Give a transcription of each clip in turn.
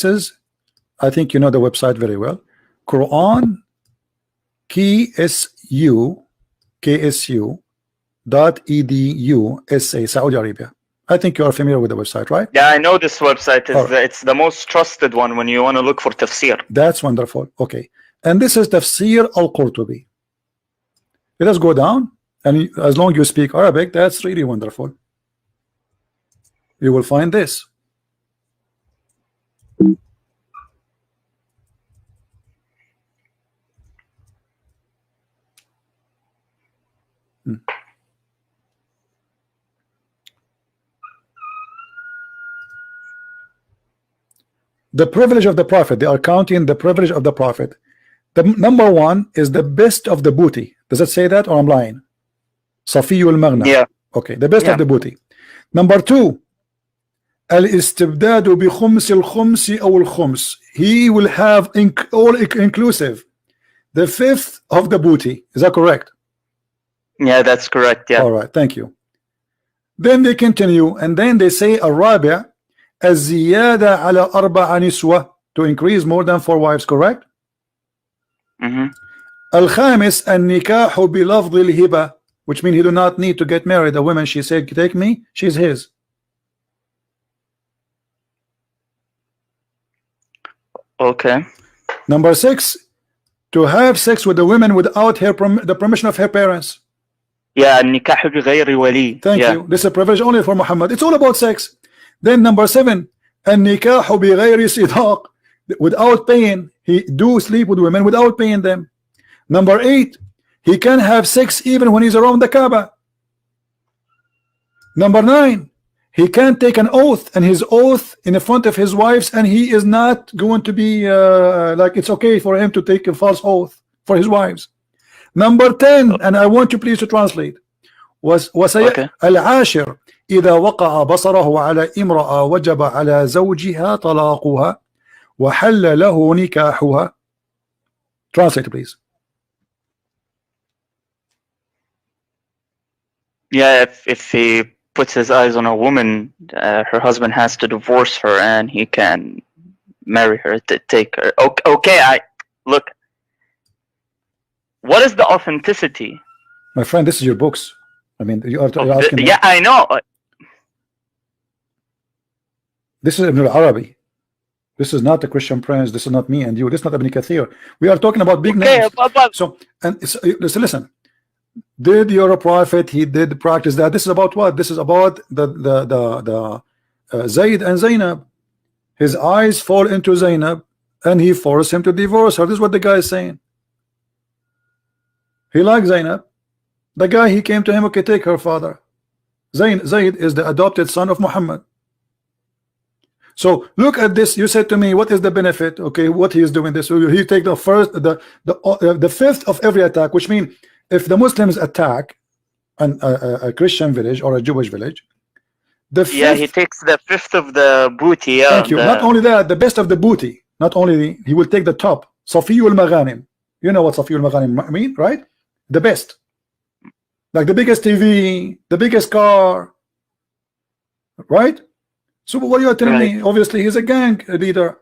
this is, I think you know the website very well, Quran KSU.edu SA, Saudi Arabia. I think you are familiar with the website, right? Yeah, I know this website is right. It's the most trusted one when you want to look for tafsir. That's wonderful. Okay, and this is Tafsir al-Qurtubi. Let us go down, and as long as you speak Arabic, that's really wonderful. You will find this. The privilege of the Prophet. They are counting the privilege of the Prophet. The number one is the best of the booty. Does it say that, or I'm lying? Safiyul Maghna. Yeah. Okay, the best of the booty. Number two, al-istibdadu bi khums al-khums aw al-khums. He will have all inclusive. The fifth of the booty. Is that correct? Yeah, that's correct. Yeah. All right, thank you. Then they continue, and then they say الرابع الزيادة على أربع نسوة, to increase more than 4 wives, correct? الخامس النكاح بلفظ الهبة, which means he do not need to get married. The woman, she said, take me, she's his. Okay. Number 6, to have sex with the women without the permission of her parents. Yeah, النكاح بغير ولي. Thank you. This is a privilege only for Muhammad. It's all about sex. Then number 7, النكاح بغير صداق, without paying. He do sleep with women without paying them. Number 8, he can have sex even when he's around the Kaaba. Number 9, he can take an oath, and his oath in the front of his wives, and he is not going to be like it's okay for him to take a false oath for his wives. Number 10, and I want you please to translate, was العاشر إذا وقع بصره على امرأة وجب على زوجها طلاقها وحل له نكاحها. Translate please. Yeah, if he puts his eyes on a woman, her husband has to divorce her, and he can marry her, to take her. Okay, look. What is the authenticity? My friend, this is your books. I mean, you're asking me. Yeah, I know. This is Ibn al-Arabi. This is not the Christian Prince. This is not me and you. This is not Ibn Kathir. We are talking about big names. So, and listen. Did your prophet, he did practice that? This is about what? This is about the Zayd and Zainab. His eyes fall into Zainab, and he forced him to divorce her. This is what the guy is saying. He liked Zainab. The guy, he came to him, okay, take her father. Zayd is the adopted son of Muhammad. So look at this. You said to me, what is the benefit? Okay, what he is doing this. So he take the first, the fifth of every attack, which means if the Muslims attack a Christian village or a Jewish village, the fifth, he takes the fifth of the booty. Yeah, thank you. Not only that, the best of the booty. Not only he will take the top. Safiyul Maghanim. You know what Safiyul Maghanim mean, right? The best, like the biggest TV, the biggest car, right? So what you are telling me? Obviously, he's a gang leader,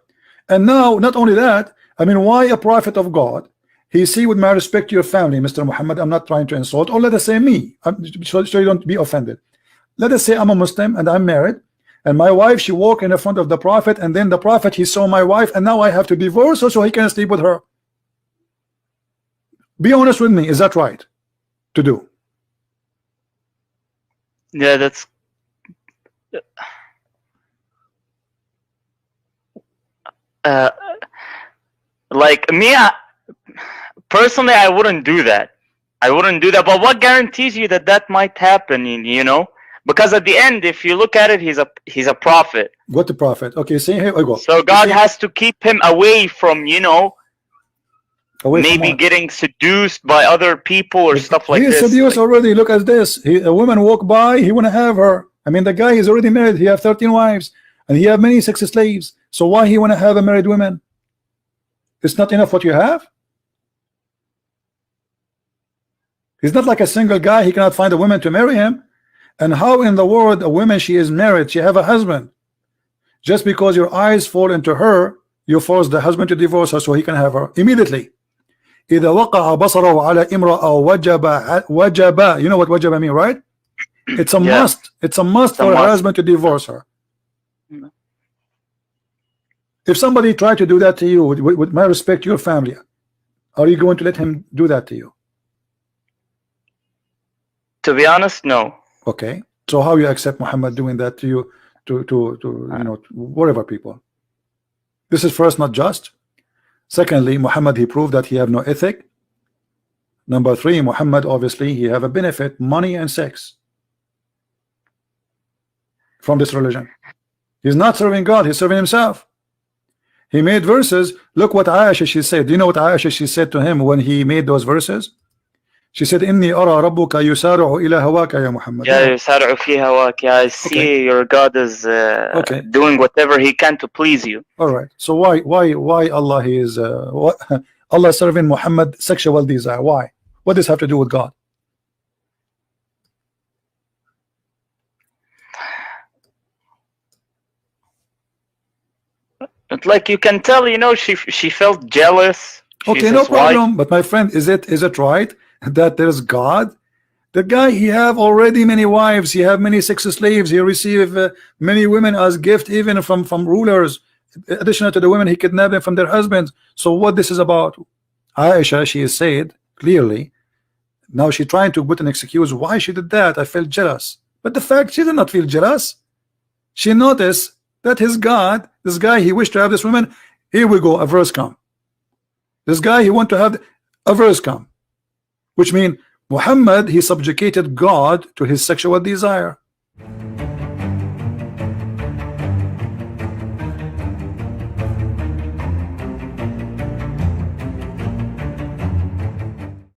and now not only that. I mean, why a prophet of God? He see, with my respect to your family, Mr. Muhammad, I'm not trying to insult, or let us say me, so you don't be offended. Let us say I'm a Muslim and I'm married, and my wife, she walked in the front of the prophet, and then the prophet, he saw my wife, and now I have to divorce her so he can sleep with her. Be honest with me, is that right to do? Yeah, that's like me. Personally, I wouldn't do that. But what guarantees you that that might happen? You know, because at the end, if you look at it, he's a prophet. What the prophet? Okay, see here we go. So God has to keep him away from, maybe getting seduced by other people or stuff like this. He is seduced already. Look at this. A woman walk by, he want to have her. I mean, the guy is already married. He have 13 wives, and he have many sex slaves. So why he want to have a married woman? It's not enough what you have. He's not like a single guy. He cannot find a woman to marry him. And how in the world a woman, she is married, she have a husband, Just because your eyes fall into her, you force the husband to divorce her so he can have her immediately. إذا وقع بصره على امرأة وجب. You know what wajaba mean, right? It's a must. It's a must for her husband to divorce her. If somebody tried to do that to you, with my respect, your family, are you going to let him do that to you? To be honest, no. Okay. So how you accept Muhammad doing that to you, to you know, whatever people? This is first not just. Secondly, Muhammad, he proved that he have no ethic. Number three, Muhammad, obviously he have a benefit, money and sex from this religion. He's not serving God, he's serving himself. He made verses. Look what Aisha she said. Do you know what Aisha she said to him when he made those verses? She said, "Inni ara rabbuka yusari'u ila hawaka ya Muhammad." Yeah, yusari'u fi hawaka. I see your God is doing whatever he can to please you. All right. So why Allah is Allah serving Muhammad sexual desire? Why? What does this have to do with God? It's like you can tell, you know, she felt jealous. Okay, no problem. But my friend, is it right that there's God? The guy, he have already many wives, he have many sex slaves, he receive many women as gift, even from rulers. Additional to the women, he kidnapped them from their husbands. So what this is about? Aisha, she is said clearly. Now she trying to put an excuse why she did that. I felt jealous, but the fact she did not feel jealous. She noticed that his God, this guy, he wished to have this woman. Here we go, a verse come. This guy, he want to have a verse come, which means Muhammad, he subjugated God to his sexual desire.